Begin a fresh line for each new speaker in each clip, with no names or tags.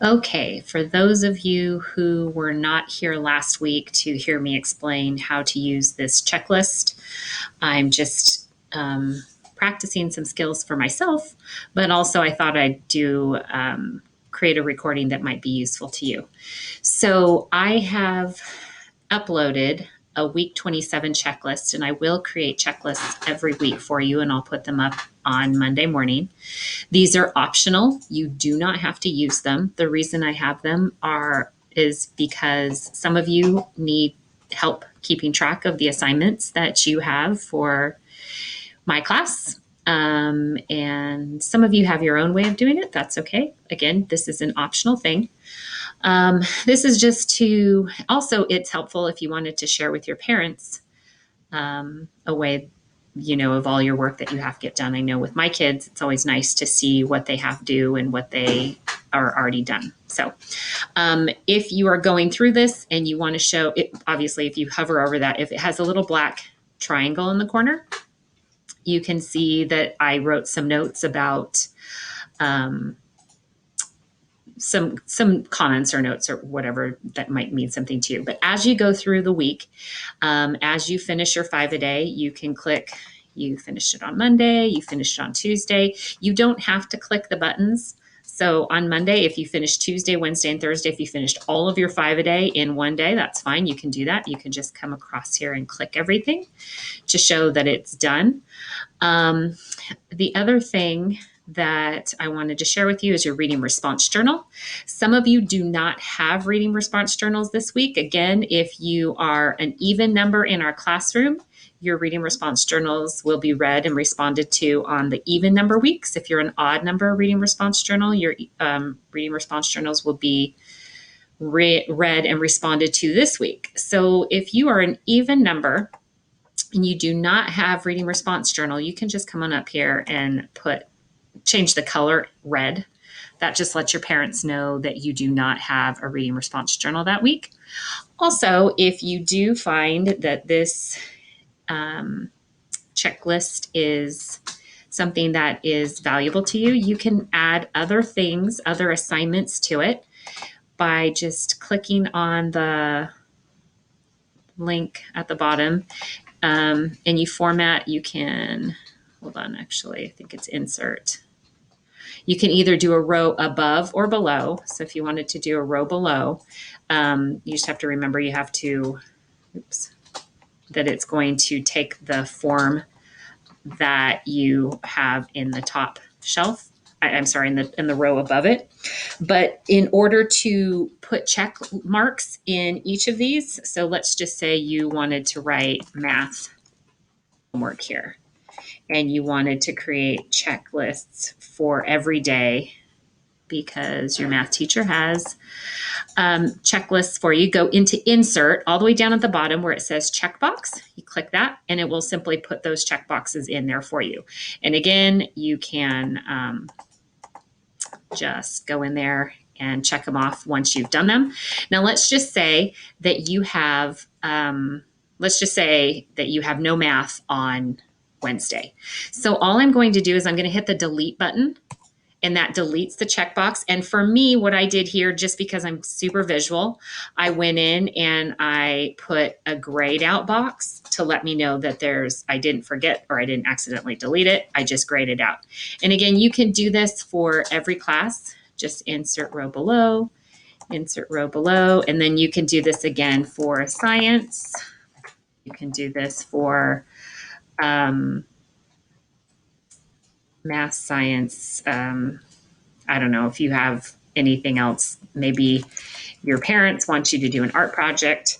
Okay, for those of you who were not here last week to hear me explain how to use this checklist, I'm just practicing some skills for myself, but also I thought I'd do create a recording that might be useful to you. So I have uploaded a week 27 checklist, and I will create checklists every week for you, and I'll put them up on Monday morning. These are optional. You do not have to use them. The reason I have them is because some of you need help keeping track of the assignments that you have for my class. And some of you have your own way of doing it. That's okay. Again, this is an optional thing. This is just to also, it's helpful if you wanted to share with your parents a way, of all your work that you have to get done. I know with my kids, it's always nice to see what they have to do and what they are already done. So if you are going through this and you want to show it, obviously, if you hover over that, if it has a little black triangle in the corner, you can see that I wrote some notes about um, some comments or notes or whatever that might mean something to you. But as you go through the week, as you finish your 5 a day, you can click. You finished it on Monday. You finished it on Tuesday. You don't have to click the buttons. So on Monday, if you finish Tuesday, Wednesday, and Thursday, if you finished all of your 5 a day in one day, that's fine. You can do that. You can just come across here and click everything to show that it's done. The other thing that I wanted to share with you is your reading response journal. Some of you do not have reading response journals this week. Again, if you are an even number in our classroom, your reading response journals will be read and responded to on the even number weeks. If you're an odd number reading response journal, your reading response journals will be read and responded to this week. So if you are an even number, and you do not have reading response journal, you can just come on up here and change the color red. That just lets your parents know that you do not have a reading response journal that week. Also, if you do find that this checklist is something that is valuable to you, you can add other things, other assignments to it by just clicking on the link at the bottom. And you can, hold on, actually, I think it's insert. You can either do a row above or below. So if you wanted to do a row below, you just have to remember you have to, that it's going to take the form that you have in the top shelf. I'm sorry, in the row above it. But in order to put check marks in each of these, so let's just say you wanted to write math homework here, and you wanted to create checklists for every day because your math teacher has checklists for you. Go into insert all the way down at the bottom where it says checkbox. You click that and it will simply put those checkboxes in there for you. And again, you can just go in there and check them off once you've done them. Now let's just say that you have no math on Wednesday. So all I'm going to do is I'm going to hit the delete button, and that deletes the checkbox. And for me, what I did here, just because I'm super visual, I went in and I put a grayed out box to let me know that I didn't forget or I didn't accidentally delete it. I just grayed it out. And again, you can do this for every class. Just insert row below, and then you can do this again for science. You can do this for math, science. I don't know if you have anything else. Maybe your parents want you to do an art project.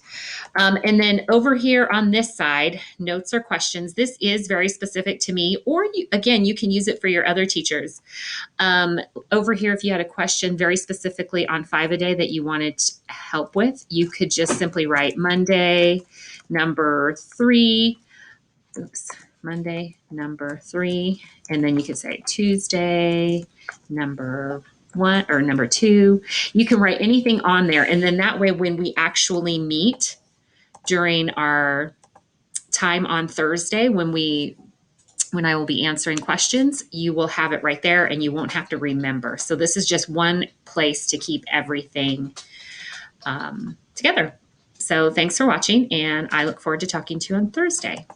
And then over here on this side, notes or questions. This is very specific to me, or again, you can use it for your other teachers. Over here, if you had a question very specifically on 5 a day that you wanted help with, you could just simply write Monday, number 3. Oops. Monday, number 3. And then you could say Tuesday, number 1 or number 2. You can write anything on there. And then that way, when we actually meet during our time on Thursday, when we when I will be answering questions, you will have it right there and you won't have to remember. So this is just one place to keep everything together. So thanks for watching, and I look forward to talking to you on Thursday.